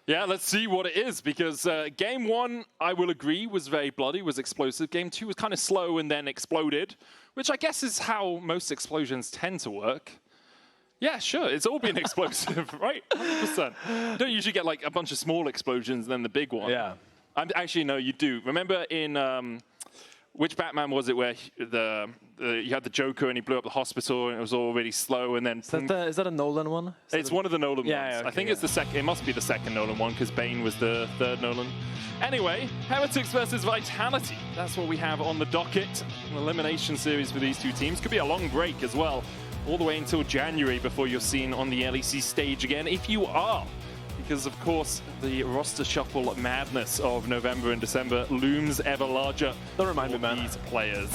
Yeah, let's see what it is, because game 1, I will agree, was very bloody, was explosive. Game 2 was kind of slow and then exploded, which I guess is how most explosions tend to work. Yeah, sure, it's all been explosive, right? 100%. You don't usually get like a bunch of small explosions and then the big one. Yeah. Actually, no, you do. Remember in... which Batman was it where you had the Joker and he blew up the hospital and it was all really slow and then... Is that a Nolan one? It's one of the Nolan ones. Okay, I think it's the second. It must be the second Nolan one because Bane was the third Nolan. Anyway, Heretics versus Vitality. That's what we have on the docket. An elimination series for these two teams. Could be a long break as well. All the way until January before you're seen on the LEC stage again, if you are. Because, of course, the roster shuffle madness of November and December looms ever larger. Don't remind me, man. These players.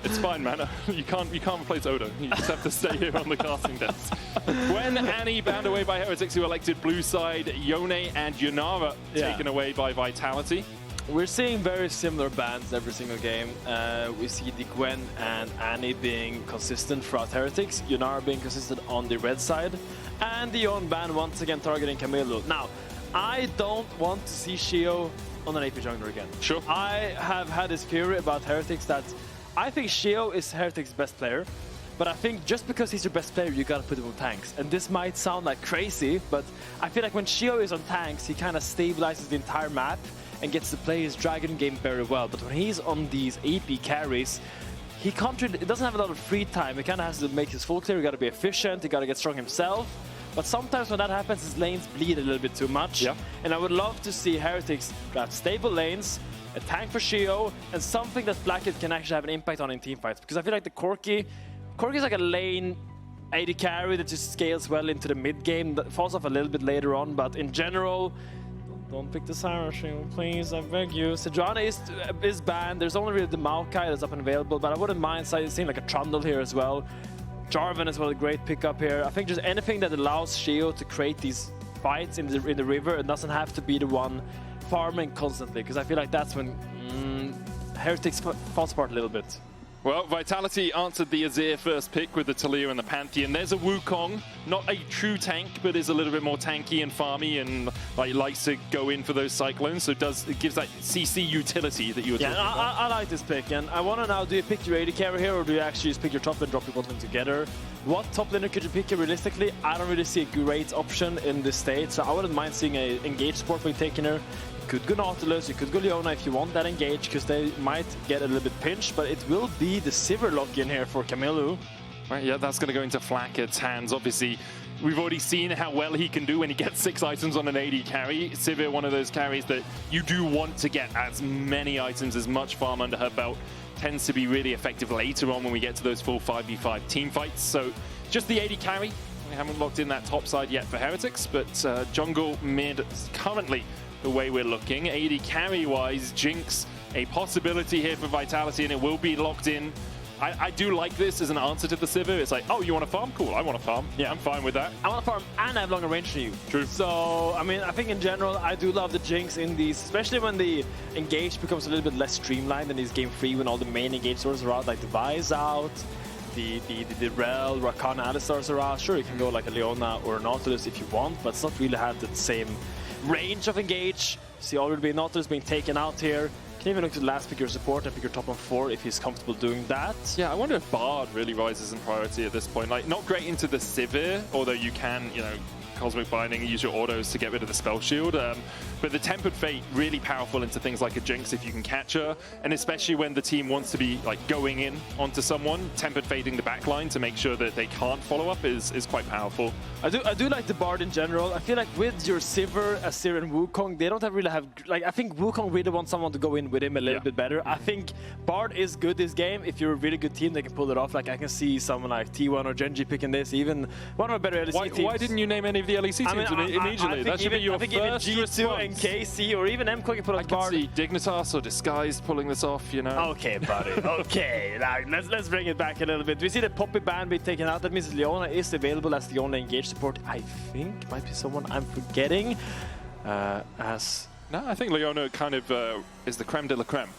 It's fine, man. You can't replace Odo. You just have to stay here on the casting desk. Gwen, Annie banned away by Heretics, who elected blue side. Yone and Nymaera taken away by Vitality. We're seeing very similar bans every single game. We see the Gwen and Annie being consistent throughout Heretics, Nymaera being consistent on the red side, and the Yone ban once again targeting Kamiloo. Now, I don't want to see Sheo on an AP jungler again. Sure. I have had this theory about Heretics that I think Sheo is Heretics' best player, but I think just because he's your best player, you gotta put him on tanks. And this might sound like crazy, but I feel like when Sheo is on tanks, he kind of stabilizes the entire map and gets to play his Dragon game very well. But when he's on these AP carries, he doesn't have a lot of free time. He kind of has to make his full clear. He got to be efficient. He got to get strong himself. But sometimes when that happens, his lanes bleed a little bit too much. Yeah. And I would love to see Heretics got stable lanes, a tank for Sheo, and something that Flakked can actually have an impact on in teamfights. Because I feel like the Corki is like a lane AD carry that just scales well into the mid game. That falls off a little bit later on, but in general, don't pick the Siren Shield, please, I beg you. Sejuani is banned. There's only really the Maokai that's up and available, but I wouldn't mind seeing like a Trundle here as well. Jarvan as well, a great pickup here. I think just anything that allows Sheo to create these fights in the river and doesn't have to be the one farming constantly, because I feel like that's when Heretics falls apart a little bit. Well, Vitality answered the Azir first pick with the Taliyah and the Pantheon. There's a Wukong, not a true tank, but is a little bit more tanky and farmy and likes to go in for those cyclones. So it gives that CC utility that you were talking about. I like this pick, and I want to know, do you pick your AD carry here, or do you actually just pick your top and drop your bottom together? What top laner could you pick here realistically? I don't really see a great option in this state, so I wouldn't mind seeing a engage support being taken here. You could go Nautilus, you could go Leona if you want that engage, because they might get a little bit pinched, but it will be the Sivir lock-in here for Kamiloo. Right, yeah, that's going to go into Flakked's hands. Obviously, we've already seen how well he can do when he gets 6 items on an AD carry. Sivir, one of those carries that you do want to get as many items, as much farm under her belt. Tends to be really effective later on when we get to those full 5v5 team fights. So just the AD carry. We haven't locked in that top side yet for Heretics, but jungle mid currently the way we're looking. AD carry-wise, Jinx, a possibility here for Vitality, and it will be locked in. I do like this as an answer to the Sivir. It's like, oh, you want to farm? Cool, I want to farm. Yeah, I'm fine with that. I want to farm and I have longer range than you. True. So, I mean, I think in general, I do love the Jinx in these, especially when the engage becomes a little bit less streamlined in these game 3 when all the main engage sources are out, like the Vi is out, the Rel, Rakan, Alistar's are out. Sure, you can go like a Leona or a Nautilus if you want, but it's not really have the same range of engage. See already Nautilus being taken out here. Can even look to the last pick your support and pick your top on 4 if he's comfortable doing that. Yeah, I wonder if Bard really rises in priority at this point. Like, not great into the Sivir, although you can, you know, Cosmic Binding and use your autos to get rid of the Spell Shield. But the Tempered Fate, really powerful into things like a Jinx if you can catch her. And especially when the team wants to be like going in onto someone, Tempered Fating the backline to make sure that they can't follow up is quite powerful. I do like the Bard in general. I feel like with your Sivir, Azir and Wukong, they don't really have, like, I think Wukong really wants someone to go in with him a little bit better. I think Bard is good this game. If you're a really good team, they can pull it off. Like, I can see someone like T1 or Genji picking this, even one of our better LEC teams. Why didn't you name any of the LEC teams immediately? That should be your first response. G2 and KC or even MCO can put on Bard. I can see Dignitas or Disguised pulling this off, you know. Okay, buddy. Okay, now let's bring it back a little bit. We see the Poppy ban be taken out. That means Leona is available as the only engage support. I think might be someone I'm forgetting. As No, I think Leona kind of is the creme de la creme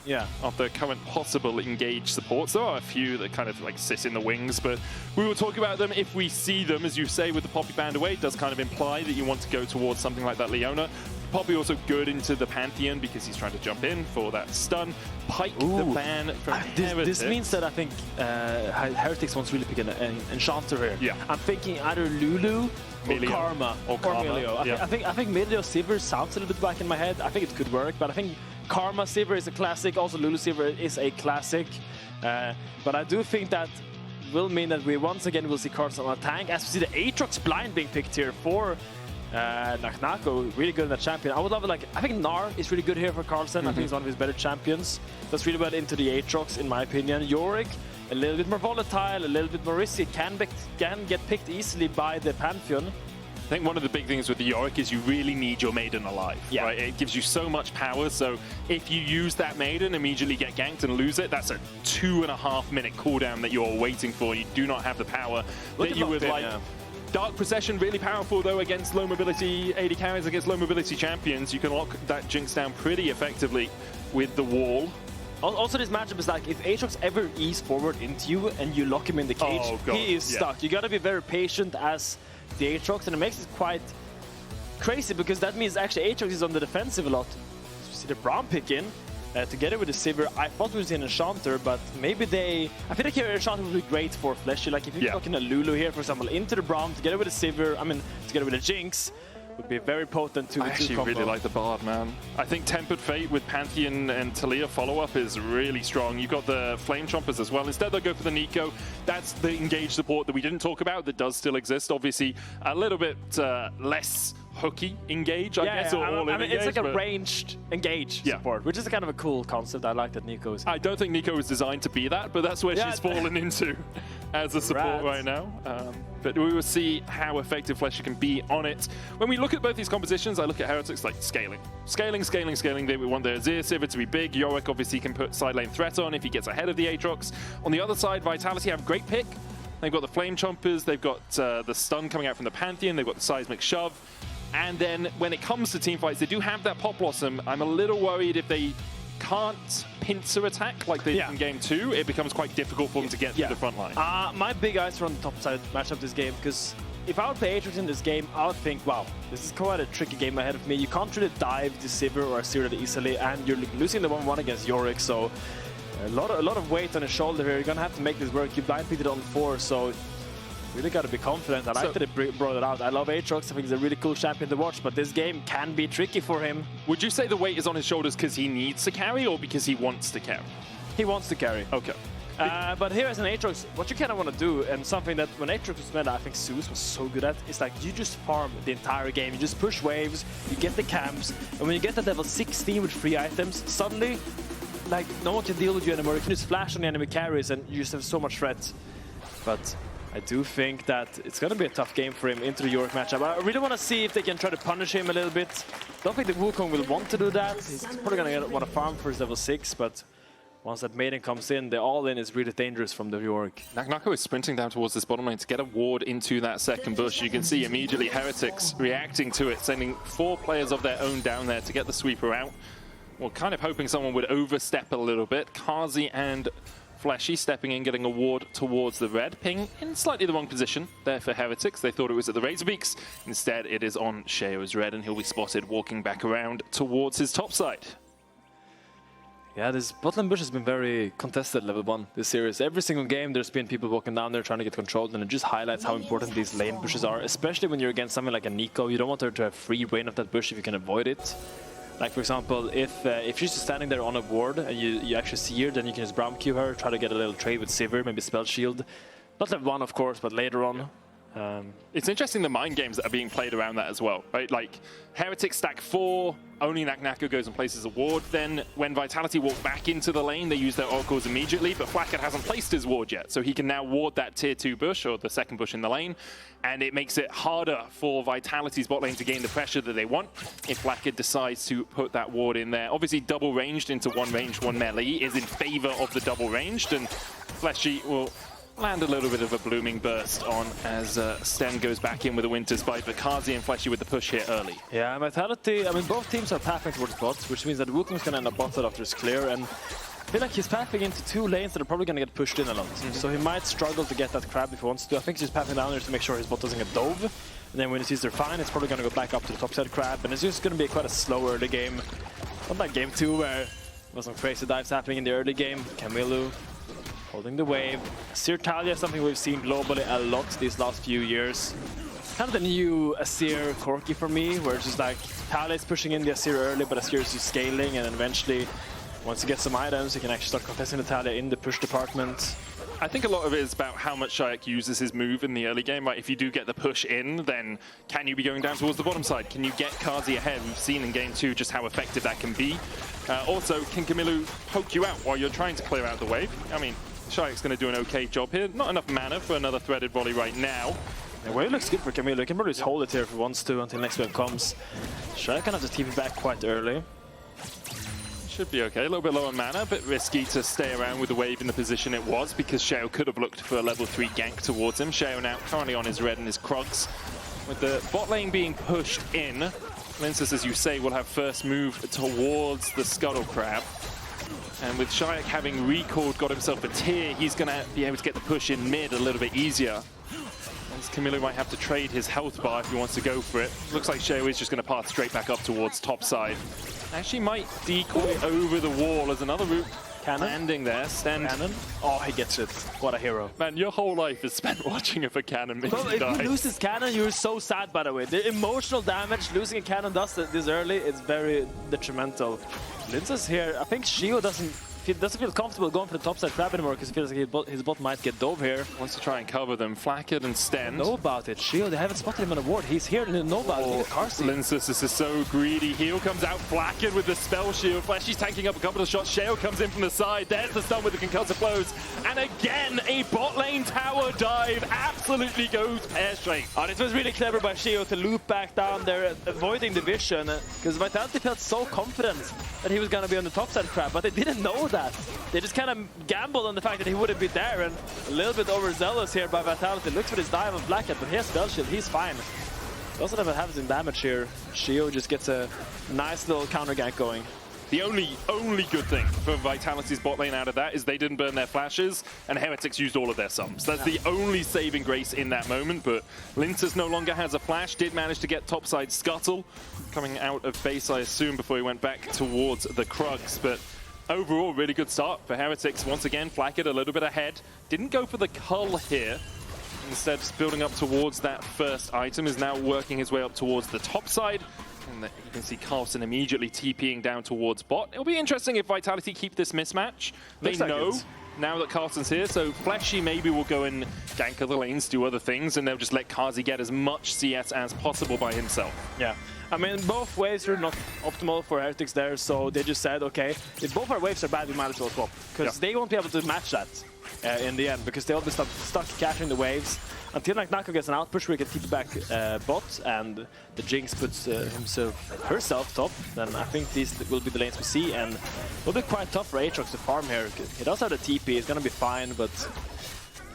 of the current possible engaged supports. There are a few that kind of like sit in the wings, but we will talk about them if we see them. As you say, with the Poppy band away, it does kind of imply that you want to go towards something like that Leona. Poppy also good into the Pantheon because he's trying to jump in for that stun. Pike the ban from Heretics. This means that I think Heretics wants to really pick an enchanter here. Yeah. I'm thinking either Lulu or Karma or Kamiloo. I think Milio Sivir sounds a little bit back in my head. I think it could work, but I think Karma Sivir is a classic. Also Lulu Sivir is a classic. But I do think that will mean that we once again will see Carlsen on a tank. As we see the Aatrox blind being picked here for Nako, really good in that champion. I would love it. Like, I think Naak is really good here for Carlsen. I think he's one of his better champions. That's really well into the Aatrox, in my opinion. Yorick, a little bit more volatile, a little bit more risky, can get picked easily by the Pantheon. I think one of the big things with the Yorick is you really need your Maiden alive. Right? It gives you so much power, so if you use that Maiden, immediately get ganked and lose it, that's a 2.5 minute cooldown that you're waiting for. You do not have the power that you would like. Dark Procession, really powerful though against low mobility AD carries, against low mobility champions. You can lock that Jinx down pretty effectively with the wall. Also, this matchup is like, if Aatrox ever ease forward into you and you lock him in the cage, he is stuck. You gotta be very patient as the Aatrox, and it makes it quite crazy because that means actually Aatrox is on the defensive a lot. So we see the Braum pick in together with the Sivir. I thought we would see an Enchanter, but maybe they... I feel like here Enchanter would be great for Fleshy. Like if you're looking at Lulu here, for example, into the Braum together with the Sivir, I mean, together with the Jinx, would be very potent to I actually really like the Bard, man. I think Tempered Fate with Pantheon and Taliyah follow-up is really strong. You've got the Flame Chompers as well. Instead, they'll go for the Neeko. That's the engaged support that we didn't talk about that does still exist. Obviously, a little bit less hooky engage, I guess, or all-in I mean, engage, it's like a ranged engage support, which is a kind of a cool concept. I like that Neeko is. I don't think Neeko was designed to be that, but that's where she's fallen into as a support right now. But we will see how effective Fleshy can be on it. When we look at both these compositions, I look at Heretics like scaling. Scaling. They want their Azir Sivir to be big. Yorick obviously can put side lane threat on if he gets ahead of the Aatrox. On the other side, Vitality have a great pick. They've got the Flame Chompers, they've got the stun coming out from the Pantheon, they've got the Seismic Shove. And then when it comes to teamfights, they do have that Pop Blossom. I'm a little worried if they can't pincer attack like they did in Game 2, it becomes quite difficult for them to get to the front line. My big eyes are on the top side matchup this game, because if I would play Aatrox in this game, I would think, wow, this is quite a tricky game ahead of me. You can't really dive to Sivir or Azir that easily, and you're losing the 1-1 against Yorick, so a lot of weight on his shoulder here. You're gonna have to make this work. You blind picked it on 4, so really got to be confident. I like that it brought it out. I love Aatrox. I think he's a really cool champion to watch, but this game can be tricky for him. Would you say the weight is on his shoulders because he needs to carry or because he wants to carry? He wants to carry. Okay. But here as an Aatrox, what you kind of want to do, and something that when Aatrox was meta, I think Zeus was so good at, is like you just farm the entire game. You just push waves, you get the camps, and when you get to level 16 with 3 items, suddenly, like, no one can deal with you anymore. You can just flash on the enemy carries and you just have so much threat. But I do think that it's going to be a tough game for him into the Yorick matchup. I really want to see if they can try to punish him a little bit. Don't think the Wukong will want to do that. He's probably going to want to farm for his level 6, but once that Maiden comes in, the all-in is really dangerous from the Yorick. Nako is sprinting down towards this bottom lane to get a ward into that second bush. You can see immediately Heretics reacting to it, sending 4 players of their own down there to get the sweeper out. Well, kind of hoping someone would overstep a little bit. Carzzy and Fleshy stepping in, getting a ward towards the red. Ping in slightly the wrong position there for Heretics. They thought it was at the Razorbeaks. Instead, it is on Sheo's red, and he'll be spotted walking back around towards his top side. Yeah, this bottom bush has been very contested level 1 this series. Every single game there's been people walking down there trying to get controlled, and it just highlights how important these lane bushes are, especially when you're against something like a Neeko. You don't want her to have free reign of that bush if you can avoid it. Like, for example, if she's just standing there on a ward and you actually see her, then you can just Braum Q her, try to get a little trade with Sivir, maybe Spell Shield. Not level 1, of course, but later on. It's interesting the mind games that are being played around that as well, right? Like, Heretics stack 4, only Nako goes and places a ward. Then when Vitality walk back into the lane, they use their oracles immediately, but Flakked hasn't placed his ward yet, so he can now ward that tier 2 bush, or the second bush in the lane, and it makes it harder for Vitality's bot lane to gain the pressure that they want if Flakked decides to put that ward in there. Obviously, double ranged into 1 range, 1 melee is in favor of the double ranged, and Fleshy will land a little bit of a blooming burst on as Stend goes back in with a Winter's Bite, but Carzzy and Flashy with the push here early. Yeah, Vitality, I mean, both teams are pathing towards bots, which means that Wukong's gonna end up botted after it's clear, and I feel like he's pathing into two lanes that are probably gonna get pushed in a lot. So he might struggle to get that crab if he wants to. I think he's just pathing down there to make sure his bot doesn't get dove. And then when he sees they're fine, it's probably gonna go back up to the top side crab, and it's just gonna be quite a slow early game. Not like game 2 where there was some crazy dives happening in the early game. Kamiloo holding the wave. Azir Taliyah is something we've seen globally a lot these last few years. Kind of the new Azir Corki for me, where it's just like Taliyah is pushing in the Azir early, but Azir is just scaling, and then eventually, once you get some items, you can actually start contesting the Taliyah in the push department. I think a lot of it is about how much Czajek uses his move in the early game. Like, if you do get the push in, then can you be going down towards the bottom side? Can you get Carzzy ahead? We've seen in game 2 just how effective that can be. Also, can Kamiloo poke you out while you're trying to clear out the wave? I mean, Czajek's going to do an okay job here. Not enough mana for another threaded volley right now. The wave looks good for Kamiloo. He can probably just hold it here if he wants to until next wave comes. Czajek can have to TP back quite early. Should be okay. A little bit lower mana, a bit risky to stay around with the wave in the position it was, because Sheo could have looked for a level 3 gank towards him. Sheo now currently on his red and his Krugs. With the bot lane being pushed in, Lyncas, as you say, will have first move towards the Scuttle Crab. And with Czajek having recalled, got himself a tier, he's going to be able to get the push in mid a little bit easier. As Kamiloo might have to trade his health bar if he wants to go for it. Looks like Sheo is just going to path straight back up towards top side. Actually might decoy over the wall as another route landing there. Stend. Cannon. Oh, he gets it. What a hero. Man, your whole life is spent watching if a cannon makes Well, you if die. you lose this cannon, you're so sad, by the way. The emotional damage losing a cannon does this early is very detrimental. Lyncas here, I think Sheo doesn't feel comfortable going for the top side crab anymore because he feels like his bot might get dove here. Wants to try and cover them. Flakked and Stend. Know about it. Sheo, they haven't spotted him on the ward. He's here and they know about it. Carzzy. Lyncas, this is so greedy. Heal comes out. Flakked with the spell shield. Flashy's tanking up a couple of shots. Sheo comes in from the side. There's the stun with the concussive blows. And again, a bot lane tower dive absolutely goes pear-shaped. Oh, this was really clever by Sheo to loop back down there, avoiding the vision. Because Vitality felt so confident that he was going to be on the top side crab, but they didn't know that. They just kind of gambled on the fact that he wouldn't be there, and a little bit overzealous here by Vitality. Looks for this dive on Flakked, but he has spell shield, he's fine. Doesn't even have some damage here. Sheo just gets a nice little counter gank going. The only good thing for Vitality's bot lane out of that is they didn't burn their flashes, and Heretics used all of their sums. That's the only saving grace in that moment, but Lyncas no longer has a flash, did manage to get topside Scuttle, coming out of base, I assume, before he went back towards the Krugs, but overall, really good start for Heretics. Once again, Flakked a little bit ahead. Didn't go for the cull here. Instead, just building up towards that first item, is now working his way up towards the top side. And you can see Carlsen immediately TPing down towards bot. It'll be interesting if Vitality keep this mismatch. They know now that Carlsen's here, so Flashy maybe will go and gank other lanes, do other things, and they'll just let Carzzy get as much CS as possible by himself. Yeah. I mean, both waves are not optimal for Heretics there, so they just said, okay, if both our waves are bad, we might as well swap. Because they won't be able to match that in the end, because they'll be stuck catching the waves. Until like Nako gets an out push where he can TP back bot, and the Jinx puts herself top, then I think these will be the lanes we see, and it'll be quite tough for Aatrox to farm here. He does have the TP, he's gonna be fine, but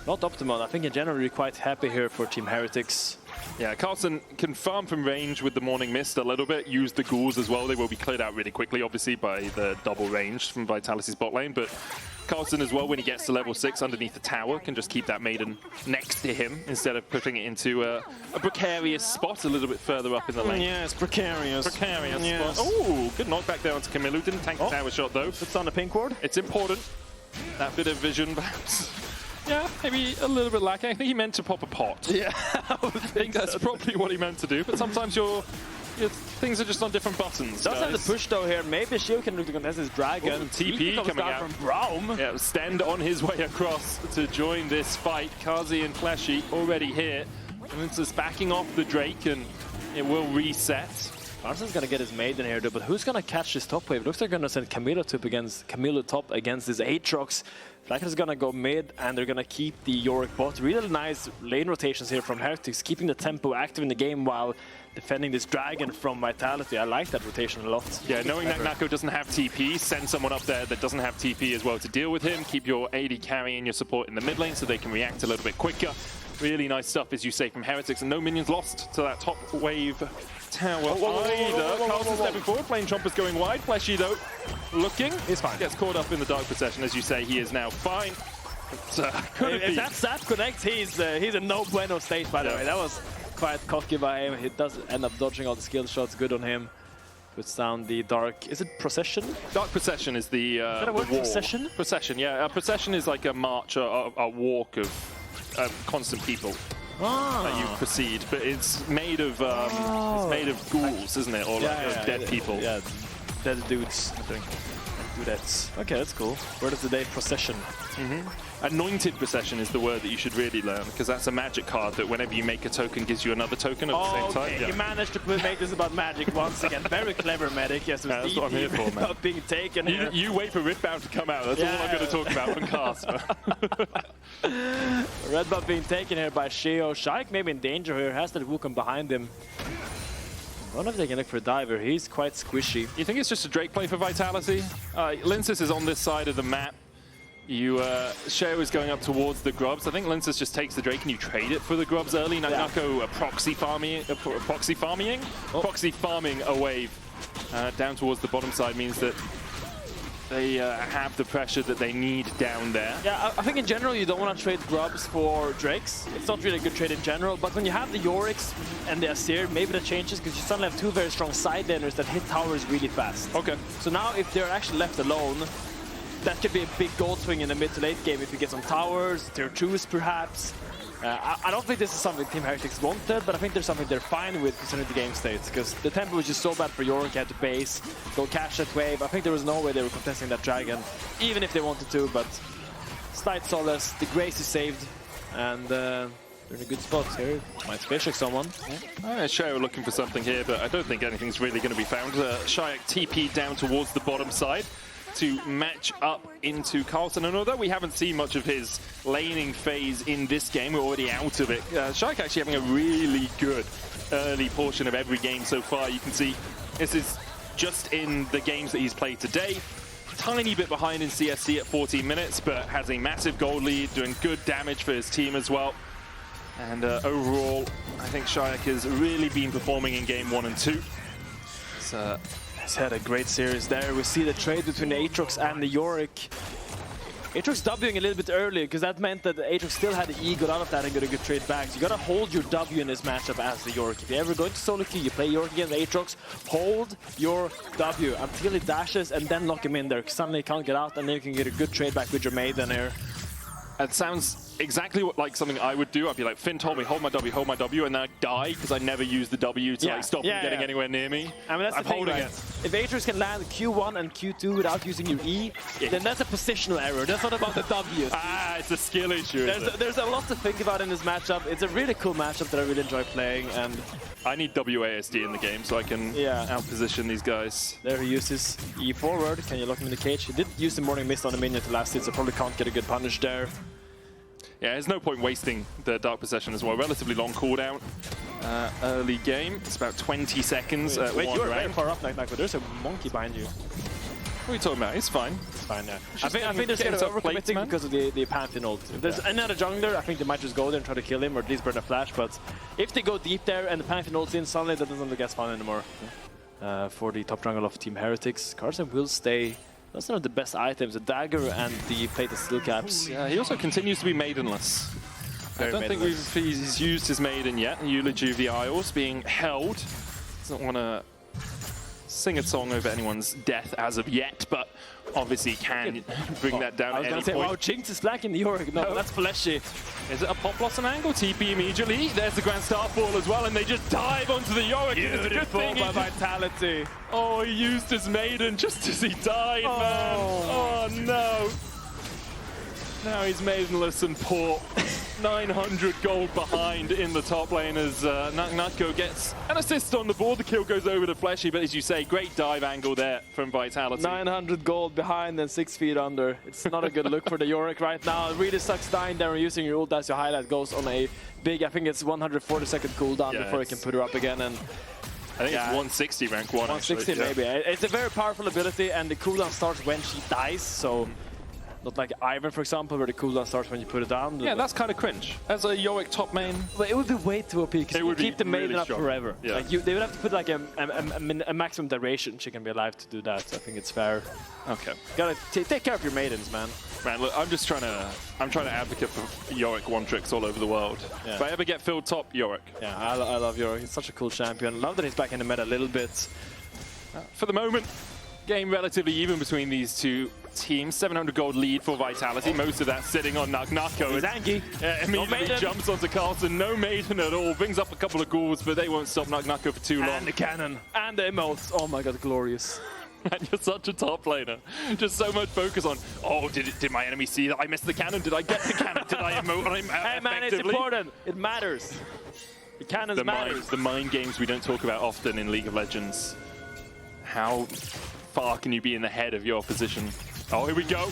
not optimal. I think in general we're quite happy here for Team Heretics. Yeah, Carlsen can farm from range with the Morning Mist a little bit, use the ghouls as well. They will be cleared out really quickly, obviously, by the double range from Vitality's bot lane, but Carlsen as well, when he gets to level 6 underneath the tower, can just keep that Maiden next to him instead of putting it into a precarious spot a little bit further up in the lane. Yeah, it's precarious. Precarious yes. spot. Oh, good knockback there onto Kamiloo. Didn't tank the tower shot though. It's on the pink ward. It's important. That bit of vision, perhaps. Yeah, maybe a little bit lacking. I think he meant to pop a pot. Yeah, I think that's probably what he meant to do. But sometimes your things are just on different buttons. Does have the push though here. Maybe Sheo can look to contest his dragon. TP coming out from Braum. Yeah, Stend on his way across to join this fight. Carzzy and Flashy already here. Lyncas backing off the Drake, and it will reset. Carlsen's gonna get his maiden here, though, but who's gonna catch this top wave? Looks like they're gonna send Kamiloo top against this Aatrox. Flakked is gonna go mid, and they're gonna keep the Yorick bot. Really nice lane rotations here from Heretics, keeping the tempo active in the game while defending this dragon from Vitality. I like that rotation a lot. Yeah, knowing that Nako doesn't have TP, send someone up there that doesn't have TP as well to deal with him. Keep your AD carry and your support in the mid lane so they can react a little bit quicker. Really nice stuff, as you say, from Heretics, and no minions lost to that top wave tower either. Carlsen stepping forward, playing Chompers going wide. Fleshy, though, looking. He's fine. Gets caught up in the dark possession, as you say. He is now fine. If that stat connects, he's a no bueno state, by the way. That was quite cocky by him. He does end up dodging all the skill shots. Good on him. Puts down the dark. Is it procession? Dark procession is the word, war. procession? Procession, yeah. Procession is like a march, a walk of constant people that you proceed, but it's made of ghouls, isn't it? Or like dead people. Yeah, dead dudes, I think. Dudettes. Okay, that's cool. Word of the day, procession. Anointed procession is the word that you should really learn, because that's a magic card that whenever you make a token gives you another token at the same time. Yeah. You managed to make this about magic once again. Very clever, Medic. Yes, that's what I'm here for, man. Being taken. You wait for Riftbound to come out. That's all I'm going to talk about from cast. Red buff being taken here by Sheo. Czajek maybe in danger here. Has that Wukong behind him. I wonder if they can look for a diver. He's quite squishy. You think it's just a Drake play for Vitality? Lyncas is on this side of the map. Sheo is going up towards the grubs. I think Lyncas just takes the Drake and you trade it for the grubs early. Nako proxy farming a wave down towards the bottom side means that they have the pressure that they need down there. Yeah, I think in general you don't want to trade grubs for Drakes. It's not really a good trade in general, but when you have the Yoricks and the Azir, maybe that changes because you suddenly have two very strong side laners that hit towers really fast. Okay. So now if they're actually left alone, that could be a big goal swing in the mid to late game if you get some towers, tier 2s perhaps. I don't think this is something Team Heretics wanted, but I think there's something they're fine with considering the game states, because the tempo was just so bad for Yorick. Had to base, go catch that wave. I think there was no way they were contesting that dragon, even if they wanted to, but slight solace, the Grace is saved, and they're in a good spot here. Might space check someone. Sheo looking for something here, but I don't think anything's really going to be found. Czajek TP down towards the bottom side to match up into Carlsen, and although we haven't seen much of his laning phase in this game, we're already out of it. Czajek actually having a really good early portion of every game so far. You can see this is just in the games that he's played today. Tiny bit behind in CSC at 14 minutes, but has a massive gold lead, doing good damage for his team as well. And overall, I think Czajek has really been performing in game 1 and 2. He's had a great series there. We see the trade between the Aatrox and the Yorick. Aatrox Wing a little bit earlier, because that meant that the Aatrox still had the E, got out of that and got a good trade back. So you gotta hold your W in this matchup as the Yorick. If you ever go into solo queue, you play Yorick against Aatrox, hold your W until he dashes and then lock him in there. Suddenly he can't get out, and then you can get a good trade back with your maiden here. It sounds exactly like something I would do. I'd be like, Finn told me, hold my W, and then I'd die because I never use the W to like stop him getting anywhere near me. I mean, that's I'm the thing, holding right? it. If Aatrox can land Q1 and Q2 without using your E, then that's a positional error. That's not about the W. It's a skill issue. There's a lot to think about in this matchup. It's a really cool matchup that I really enjoy playing, and I need WASD in the game so I can outposition these guys. There he uses E forward. Can you lock him in the cage? He did use the Morning Mist on the minion to last hit, so probably can't get a good punish there. Yeah, there's no point wasting the Dark Possession as well. Relatively long cooldown. Early game. It's about 20 seconds. Wait, you're very far up, Nako. There's a monkey behind you. What are you talking about? It's fine. It's fine, yeah. I think they're sort of overcommitting because of the Pantheon ult. If there's another jungler, I think they might just go there and try to kill him, or at least burn a flash. But if they go deep there and the Pantheon ult's in, suddenly that doesn't look as fun anymore. For the top jungle of Team Heretics, Carlsen will stay. That's one of the best items, the dagger and the plated steel caps. Yeah, he also continues to be maidenless. I don't think he's used his maiden yet. Eulogy of the Isles being held. Doesn't want to sing a song over anyone's death as of yet, but obviously can bring that down at any point. I was going to say, wow, Jinx is Black in the Yorick. No, that's fleshy. Is it a pop blossom angle? TP immediately. There's the Grand Starfall as well, and they just dive onto the Yorick. It's a good thing by Vitality. Oh, he used his maiden just as he died, man. Oh, no. Now he's maidenless and poor. 900 gold behind in the top lane as Nako gets an assist on the board. The kill goes over to Fleshy, but as you say, great dive angle there from Vitality. 900 gold behind and 6 feet under. It's not a good look for the Yorick right now. It really sucks dying there and using your ult as your highlight goes on a big, I think it's 140-second cooldown before you can put her up again. And I think it's 160 rank 1, 160 actually. maybe. It's a very powerful ability, and the cooldown starts when she dies, so not like Ivan, for example, where the cooldown starts when you put it down. Yeah, that's kind of cringe. As a Yorick top main. But it would be way too OP, because you would keep the maiden really up strong. forever. Yeah. Like they would have to put like a maximum duration she can be alive to do that. I think it's fair. Okay. Gotta take care of your maidens, man. Man, look, I'm trying to advocate for Yorick one tricks all over the world. Yeah. If I ever get filled top, Yorick. Yeah, I love Yorick. He's such a cool champion. Love that he's back in the meta a little bit. For the moment, game relatively even between these two teams. 700 gold lead for Vitality. Most of that sitting on Nako. He's Anki. Immediately jumps onto Carlsen. No maiden at all. Brings up a couple of ghouls, but they won't stop Nako for too long. And the cannon. And the emotes. Oh my god, glorious. Man, you're such a top laner. Just so much focus on, oh, did my enemy see that I missed the cannon? Did I get the cannon? Did I emote on him Hey man, it's important. It matters. The cannons matters. The mind games we don't talk about often in League of Legends. How far can you be in the head of your opposition? Oh, here we go.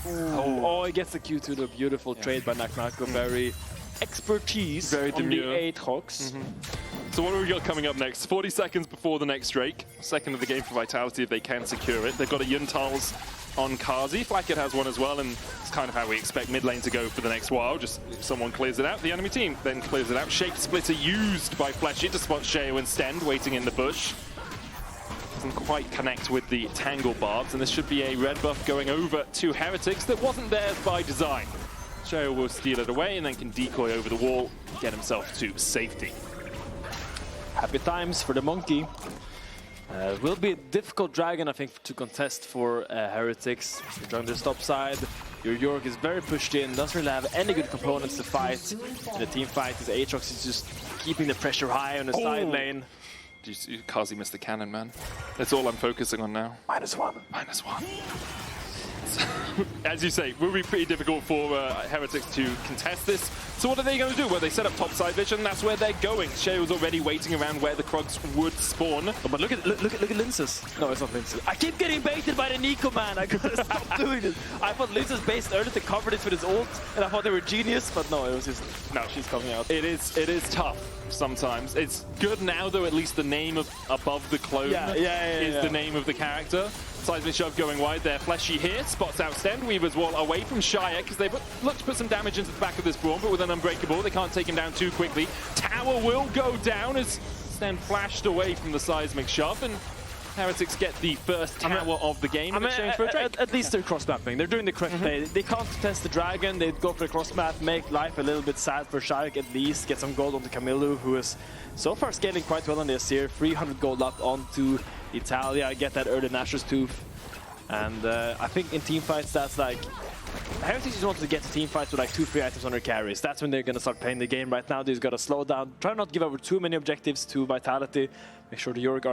Oh, he gets the Q2, the beautiful trade by Nako. Very expertise Very on the demure. Aatrox. So what have we got coming up next? 40 seconds before the next Drake. Second of the game for Vitality if they can secure it. They've got a Yuntals on Carzzy. Flakked has one as well, and it's kind of how we expect mid lane to go for the next while. Just if someone clears it out, the enemy team then clears it out. Shape Splitter used by Fleshy to spot Sheo and Stend waiting in the bush. Doesn't quite connect with the Tangle Barbs, and this should be a red buff going over to Heretics that wasn't theirs by design. Sheo will steal it away and then can decoy over the wall, get himself to safety. Happy times for the monkey. Will be a difficult dragon, I think, to contest for Heretics. You're on the top side. Your Yorick is very pushed in, doesn't really have any good components to fight. In the team fight, his Aatrox is just keeping the pressure high on the side lane. Carzzy missed the cannon, man. That's all I'm focusing on now. -1. -1. As you say, will be pretty difficult for Heretics to contest this. So what are they going to do? Well, they set up topside vision. That's where they're going. Sheo's already waiting around where the Krugs would spawn. Oh, but look at Lyncas. No, it's not Lyncas. I keep getting baited by the Neeko, man. I gotta stop doing this. I thought Lyncas based earlier to cover this with his ult, and I thought they were genius, but no, it was just no. She's coming out. It is tough sometimes. It's good now though. At least the name of above the clone is the name of the character. Seismic shove going wide there. Fleshy here, spots out Stend. Weaver's wall away from Czajek because they've looked to put some damage into the back of this Braum, but with an unbreakable, they can't take him down too quickly. Tower will go down as Stend flashed away from the seismic shove, and Heretics get the first tower of the game in exchange for a Drake. At least they're cross-mapping. They're doing the correct play. They can't test the dragon. They go for the cross-map, make life a little bit sad for Czajek at least. Get some gold onto Kamiloo, who is so far scaling quite well on the Azir. 300 gold up onto Taliyah. Get that early Nashor's Tooth. And I think in team fights, that's like... Heretics just want to get to team fights with like 2-3 items on their carries. That's when they're going to start playing the game. Right now, they've got to slow down. Try not to give over too many objectives to Vitality. Make sure the Yorick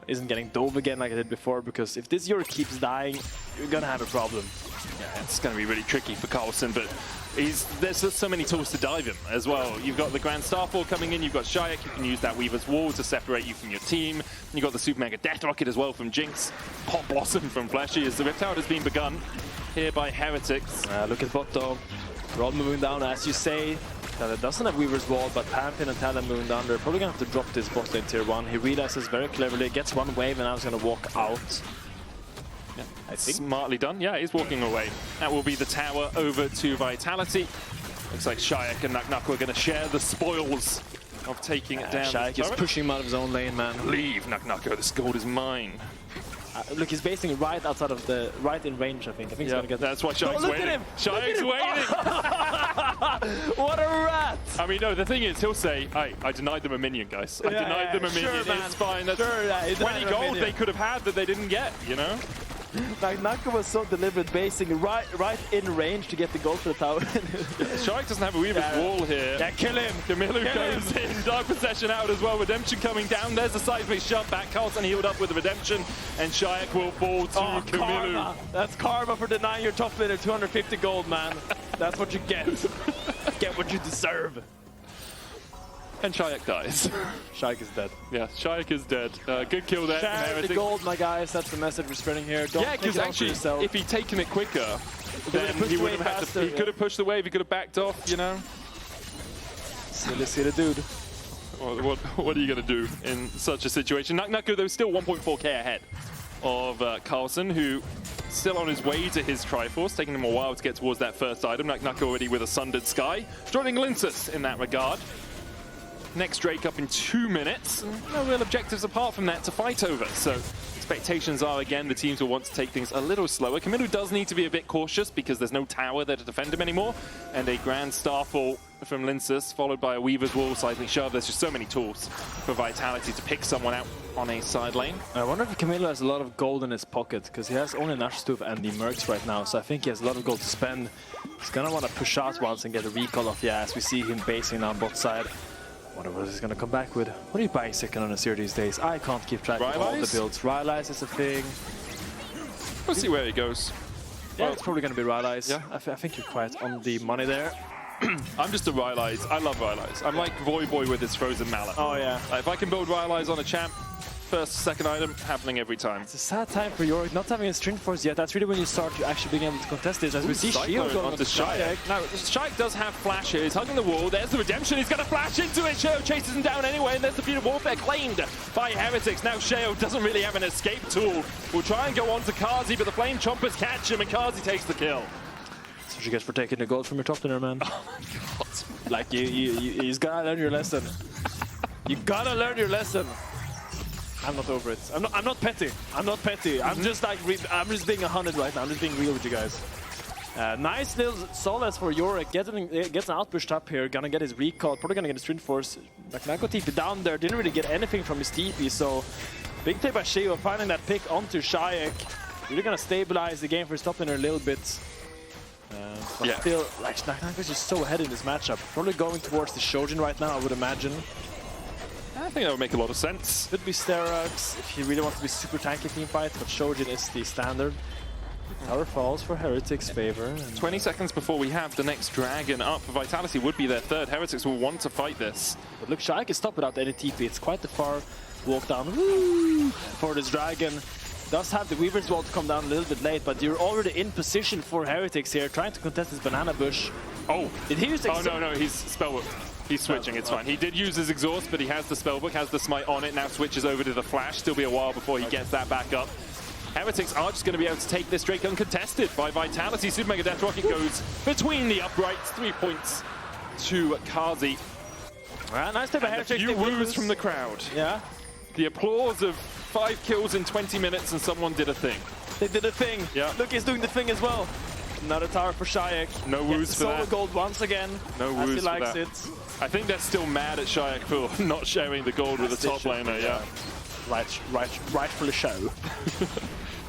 isn't getting dove again like I did before, because if this Yorick keeps dying, you're going to have a problem. Yeah, it's going to be really tricky for Carlsen, but there's just so many tools to dive him as well. You've got the Grand Starfall coming in, you've got Czajek, you can use that Weaver's Wall to separate you from your team. You've got the Super Mega Death Rocket as well from Jinx. Pop Blossom from Fleshy as the Rift Tower has been begun here by Heretics. Look at bot though. They're all moving down, as you say. Taliyah doesn't have Weaver's Wall, but Pantheon and Taliyah moving down. They're probably going to have to drop this bot lane tier 1. He realizes very cleverly, gets one wave, and now he's going to walk out. Yeah, I think. Smartly done. Yeah, he's walking away. That will be the tower over to Vitality. Looks like Czajek and Nako are going to share the spoils of taking it down. Czajek is pushing him out of his own lane, man. Leave, Nako. This gold is mine. Look, he's basing right outside of the right in range, I think. I think he's going to get... That's why Czajek's waiting. At him! Czajek's waiting! What a rat! I mean, no, the thing is, he'll say, I denied them a minion, guys. I denied them a minion. Sure, it's fine. That's 20 gold they could have had that they didn't get, you know? Like, Nako was so deliberate, basing right in range to get the goal for the tower. Czajek doesn't have a Weaver's wall here. Yeah, kill him! Kamiloo goes in, Dark Possession out as well. Redemption coming down. There's the sideways shove back. Carlsen healed up with the Redemption, and Czajek will fall to Kamiloo. Karma. That's karma for denying your top laner 250 gold, man. That's what you get. Get what you deserve. And Czajek dies. Czajek is dead. Yeah, Czajek is dead. Good kill there. Share the gold, my guys. That's the message we're spreading here. Don't because actually, if he'd taken it quicker, then he would have had to. He could have pushed the wave. He could have backed off. You know. Silly dude. Well, what are you gonna do in such a situation? Nako though still 1.4k ahead of Carlsen, who still on his way to his Triforce, taking him a while to get towards that first item. Nako already with a Sundered Sky, joining Lyncas in that regard. Next Drake up in 2 minutes. No real objectives apart from that to fight over. So expectations are, again, the teams will want to take things a little slower. Kamiloo does need to be a bit cautious because there's no tower there to defend him anymore. And a Grand Starfall from Lyncas, followed by a Weaver's Wall, Cycling Shove. There's just so many tools for Vitality to pick someone out on a side lane. I wonder if Kamiloo has a lot of gold in his pocket, because he has only Nashstoof and the Mercs right now, so I think he has a lot of gold to spend. He's gonna want to push out once and get a recall off, yeah, as we see him basing on bot side. Wonder what he's gonna come back with. What are you buying second on Azir these days? I can't keep track of all the builds. Rylai's is a thing. We'll see where he goes. Yeah, it's probably gonna be Rylai's. Yeah. I think you're quite on the money there. I'm just a Rylai's. I love Rylai's. I'm like Voy Boy with his frozen mallet. Oh yeah. If I can build Rylai's on a champ, first, second item, happening every time. It's a sad time for Yorick not having a String Force yet. That's really when you start actually being able to contest this. As we see Sheo going onto Czajek. Now, Czajek does have flash here. He's hugging the wall. There's the Redemption. He's going to flash into it. Sheo chases him down anyway, and there's the Beautiful Warfare claimed by Heretics. Now Sheo doesn't really have an escape tool. Will try and go on to Carzzy, but the Flame Chompers catch him, and Carzzy takes the kill. That's what you get for taking the gold from your top laner, man. Oh my god. Like, you gotta learn your lesson. You gotta learn your lesson. I'm not over it. I'm not petty. I'm not petty. I'm just like, I'm just being 100 right now. I'm just being real with you guys. Nice little solace for Yorick. Gets an outpush up here. Gonna get his recall. Probably gonna get a String Force. Like, Nako TP down there. Didn't really get anything from his TP. So, big play by Sheo. Finding that pick onto Czajek. Really gonna stabilize the game for his top laner a little bit. But still, like, Nako's just so ahead in this matchup. Probably going towards the Shojin right now, I would imagine. I think that would make a lot of sense. Could be Aatrox if he really wants to be super tanky team fight, but Shojin is the standard. Tower falls for Heretics' favor. 20 seconds before we have the next dragon up. Vitality would be their third. Heretics will want to fight this. But look, Czajek is stopped without any TP. It's quite the far walk down for this dragon. Does have the Weaver's Wall to come down a little bit late, but you're already in position for Heretics here, trying to contest this banana bush. Oh, did he use exhaust? Oh no, he's spellbook. He's switching, it's fine. He did use his exhaust, but he has the spellbook, has the smite on it, now switches over to the flash. Still be a while before he gets that back up. Heretics are just going to be able to take this Drake uncontested by Vitality. Super Mega Death Rocket goes between the uprights, 3 points to Carzzy. Nice to have a few woos from the crowd. Yeah. The applause of 5 kills in 20 minutes and someone did a thing. They did a thing. Yeah. Look, he's doing the thing as well. Another tower for Czajek. No woos for that. Solo gold once again. No woos as he for likes that. It. I think they're still mad at Czajek for not sharing the gold with the top laner. Yeah. Rightfully so.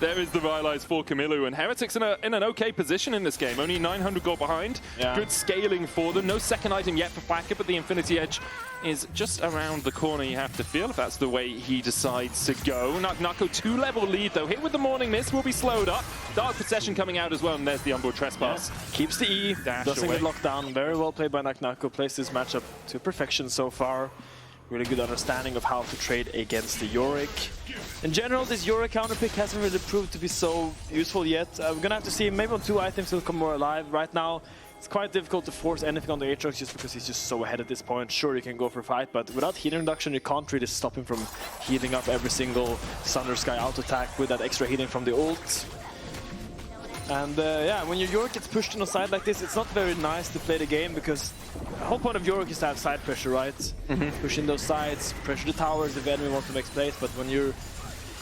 There is the Rylai's for Kamiloo, and Heretics in an okay position in this game. Only 900 gold behind. Yeah. Good scaling for them. No second item yet for Flakked, but the Infinity Edge is just around the corner, you have to feel, if that's the way he decides to go. Nako 2-level lead, though. Hit with the Morning Mist will be slowed up. Dark Possession coming out as well, and there's the Onboard Trespass. Yeah. Keeps the E, doesn't get locked down. Very well played by Nako. Plays this matchup to perfection so far. Really good understanding of how to trade against the Yorick. In general, this Yorick counter pick hasn't really proved to be so useful yet. We're gonna have to see, maybe on 2 items he'll come more alive. Right now, it's quite difficult to force anything on the Aatrox just because he's just so ahead at this point. Sure, you can go for a fight, but without healing reduction, you can't really stop him from healing up every single Thunder Sky auto attack with that extra healing from the ult. And yeah, when your Yorick gets pushed on a side like this, it's not very nice to play the game because the whole point of Yorick is to have side pressure, right? Pushing those sides, pressure the towers if the enemy wants to make space, but when you're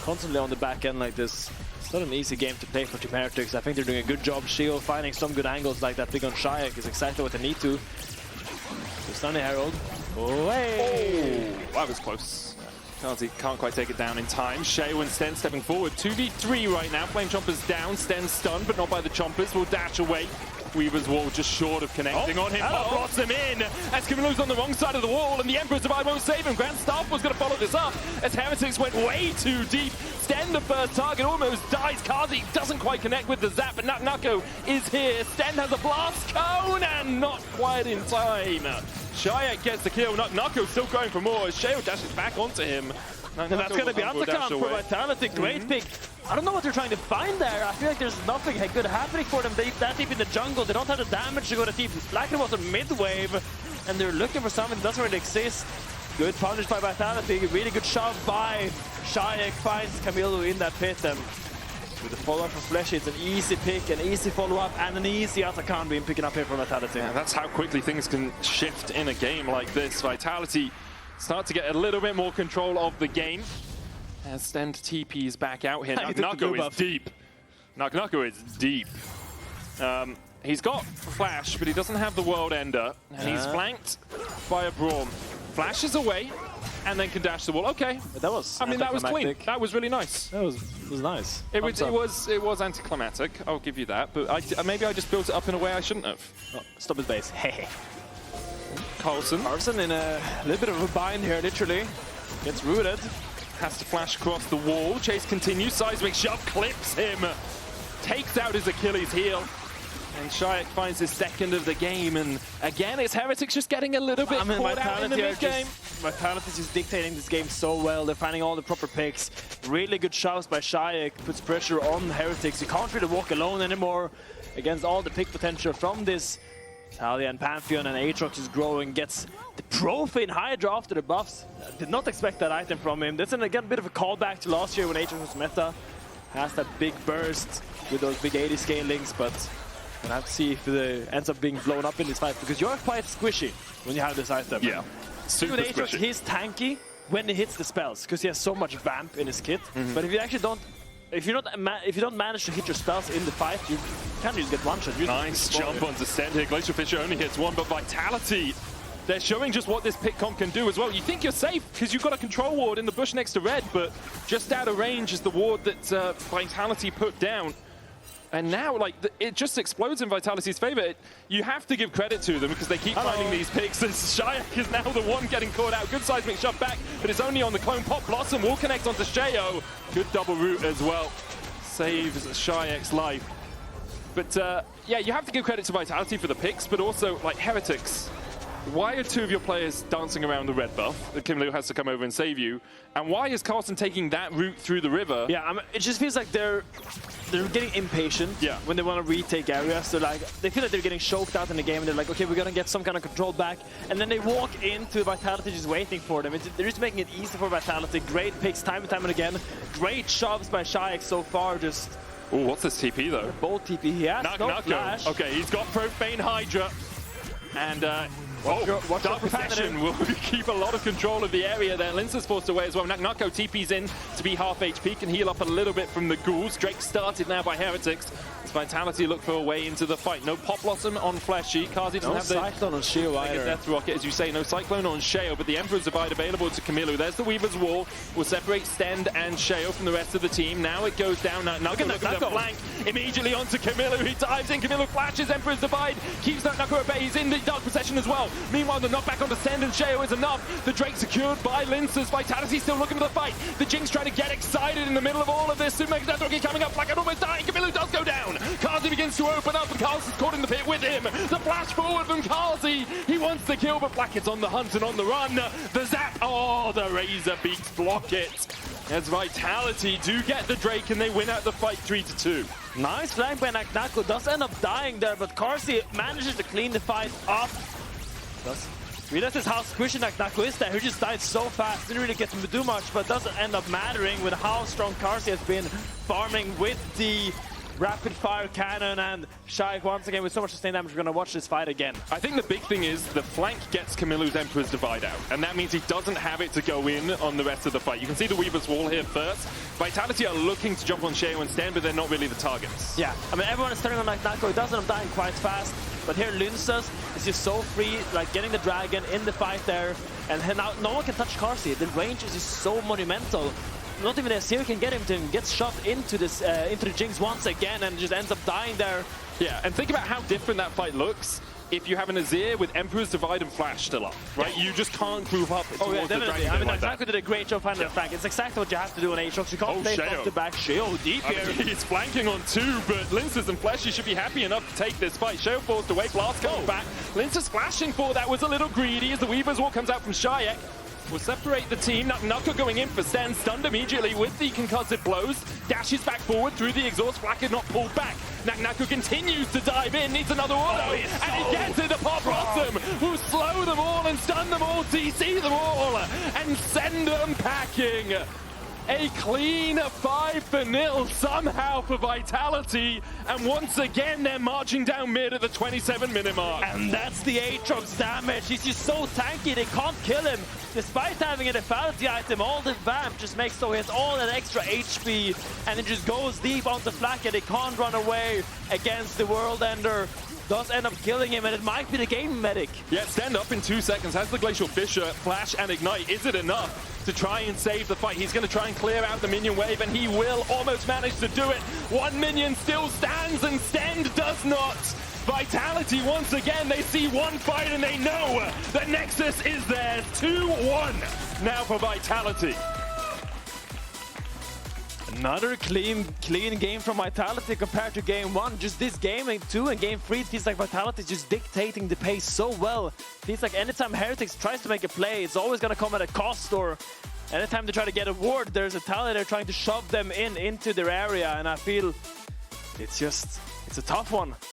constantly on the back end like this, it's not an easy game to play for Team Heretics. I think they're doing a good job. Sheo finding some good angles like that pick on Czajek is exactly what they need to. So Stunny Herald. Oh, hey! Oh, that was close. Carzzy can't quite take it down in time. Sheo and Stend stepping forward. 2v3 right now. Flame Chompers down. Stend stunned, but not by the Chompers. Will dash away. Weaver's wall just short of connecting on him. Pop blocks him in as Kamiloo's on the wrong side of the wall, and the Emperor's Divide won't save him. Grand Staff was going to follow this up as Heretics went way too deep. Stend, the first target, almost dies. Carzzy doesn't quite connect with the zap, but Nako is here. Stend has a blast cone and not quite in time. Czajek gets the kill. Nako's still going for more as Sheo dashes back onto him. And that's going to be Aatrox for Vitality. Great pick. I don't know what they're trying to find there. I feel like there's nothing good happening for them. They that deep in the jungle. They don't have the damage to go to deep. Flakked was a mid-wave, and they're looking for something that doesn't really exist. Good punish by Vitality. Really good shove by Czajek. Finds Kamiloo in that pit. And with the follow-up from Fleshy, it's an easy pick, an easy follow-up, and an easy Aatrox being picking up here from Vitality. Yeah, that's how quickly things can shift in a game like this. Vitality start to get a little bit more control of the game. As Stend TP's back out here. Nako is deep. Nako is deep. He's got Flash, but he doesn't have the World Ender. And he's flanked by a Braum. Flashes away, and then can dash the wall. Okay. That was that was clean. That was really nice. That was nice. It was anticlimactic, I'll give you that. But maybe I just built it up in a way I shouldn't have. Oh, stop his base. Hey. Carlsen in a little bit of a bind here, literally. Gets rooted. Has to flash across the wall. Chase continues. Seismic shove clips him. Takes out his Achilles heel. And Czajek finds his second of the game. And again, it's Heretics just getting a little bit caught out in the mid-game. Vitality is just dictating this game so well. They're finding all the proper picks. Really good shoves by Czajek. Puts pressure on Heretics. You can't really walk alone anymore against all the pick potential from this. Taliyah and Pantheon, and Aatrox is growing, gets the Profane Hydra after the buffs. Did not expect that item from him. That's again a bit of a callback to last year when Aatrox was meta. Has that big burst with those big 80 scalings, but we'll have to see if it ends up being blown up in this fight, because you're quite squishy when you have this item. Yeah, super Aatrox, squishy. he's tanky when he hits the spells, because he has so much vamp in his kit. But if you actually don't, if you don't manage to hit your spells in the fight, you can just get one shot. Nice jump onto Stend here. Glacial Fissure only hits one, but Vitality, they're showing just what this pick comp can do as well. You think you're safe because you've got a control ward in the bush next to red, but just out of range is the ward that Vitality put down. And now, like, it just explodes in Vitality's favor. You have to give credit to them because they keep finding these picks. Czajek is now the one getting caught out. Good seismic shove back, but it's only on the clone. Pop Blossom will connect onto Sheo. Good double root as well. Saves Czajek's life. But yeah, you have to give credit to Vitality for the picks, but also, like, Heretics. Why are two of your players dancing around the red buff that Kamiloo has to come over and save you? And why is Carlsen taking that route through the river? Yeah, it just feels like they're getting impatient when they want to retake areas. So like, they feel like they're getting choked out in the game, and they're like, okay, we're gonna get some kind of control back. And then they walk into Vitality just waiting for them. They're just making it easy for Vitality. Great picks time and time and again. Great shoves by Czajek so far. Just. Oh, what's this TP though? Bold TP. He has no flash. Okay, he's got Profane Hydra. And Dark Possession will keep a lot of control of the area there. Lyncas forced away as well. Nako TP's in to be half HP, can heal up a little bit from the ghouls. Drake started now by Heretics. As Vitality look for a way into the fight. No Pop Blossom on Fleshy. Carzzy doesn't have the Cyclone on Sheo either. Death Rocket, as you say. No Cyclone on Sheo, but the Emperor's Divide available to Kamiloo. There's the Weaver's Wall. Will separate Stend and Sheo from the rest of the team. Now it goes down. Nako looking to flank immediately onto Kamiloo. He dives in. Kamiloo flashes. Emperor's Divide keeps Nako at bay. He's in the Dark Possession as well. Meanwhile, the knockback onto Stend and Sheo is enough. The Drake secured by Lyncas. Vitality still looking for the fight. The Jinx trying to get excited in the middle of all of this. Super Death Rocket coming up. Flakked almost dying. Kamiloo does go down. Carzzy begins to open up, and Carlsen's caught in the pit with him. The flash forward from Carzzy. He wants the kill, but Flakked's on the hunt and on the run. The zap. Oh, the Razor Beaks block it. As Vitality do get the Drake, and they win out the fight 3-2. Nice flank by Nako. Does end up dying there, but Carzzy manages to clean the fight up. Realizes how squishy Nako is there. He just died so fast, didn't really get to do much, but doesn't end up mattering with how strong Carzzy has been farming with the rapid fire cannon, and Czajek once again with so much sustained damage. We're going to watch this fight again. I think the big thing is the flank gets Kamiloo's Emperor's Divide out, and that means he doesn't have it to go in on the rest of the fight. You can see the Weaver's Wall here first. Vitality are looking to jump on Sheo and Stend, but they're not really the targets. Yeah, I mean, everyone is turning on Nako. He does end up dying quite fast. But here Lyncas is just so free, like getting the dragon in the fight there, and now no one can touch Carzzy. The range is just so monumental. Not even Azir can get him to him. Gets shoved into this into the Jinx once again and just ends up dying there. Yeah, and think about how different that fight looks if you have an Azir with Emperor's Divide and Flash still up, right? You just can't move up towards the dragon. I mean, like Nako did a great job finding the flank. It's exactly what you have to do on Aatrox. You can't play off the back. Sheo deep here. I mean, he's flanking on 2, but Lyncas and Fleshy should be happy enough to take this fight. Sheo forced away, Blast coming back. Lyncas flashing for that was a little greedy as the Weaver's Walk comes out from Czajek. Will separate the team. Nako going in for Stend, stunned immediately with the concussive blows. Dashes back forward through the exhaust. Flakked not pulled back. Nako continues to dive in, needs another auto, and he gets it upon Blossom, who slow them all and stun them all, TC them all, and send them packing. A clean 5-0 somehow for Vitality, and once again they're marching down mid at the 27-minute mark. And that's the Aatrox damage. He's just so tanky, they can't kill him. Despite having a lethality item, all the vamp just makes so he has all that extra HP, and it just goes deep onto Flakked. They can't run away against the World Ender. Does end up killing him, and it might be the game medic. Yeah, Stand up in 2 seconds, has the Glacial Fissure, Flash and Ignite. Is it enough to try and save the fight? He's going to try and clear out the minion wave, and he will almost manage to do it. 1 minion still stands, and Stend does not. Vitality, once again, they see one fight, and they know the Nexus is theirs. 2-1 now for Vitality. Another clean game from Vitality compared to game 1. Just this game 2 and game 3, it feels like Vitality is just dictating the pace so well. It feels like anytime Heretics tries to make a play, it's always going to come at a cost, or anytime they try to get a ward, there's a Taliyah they're trying to shove them into their area, and I feel it's a tough one.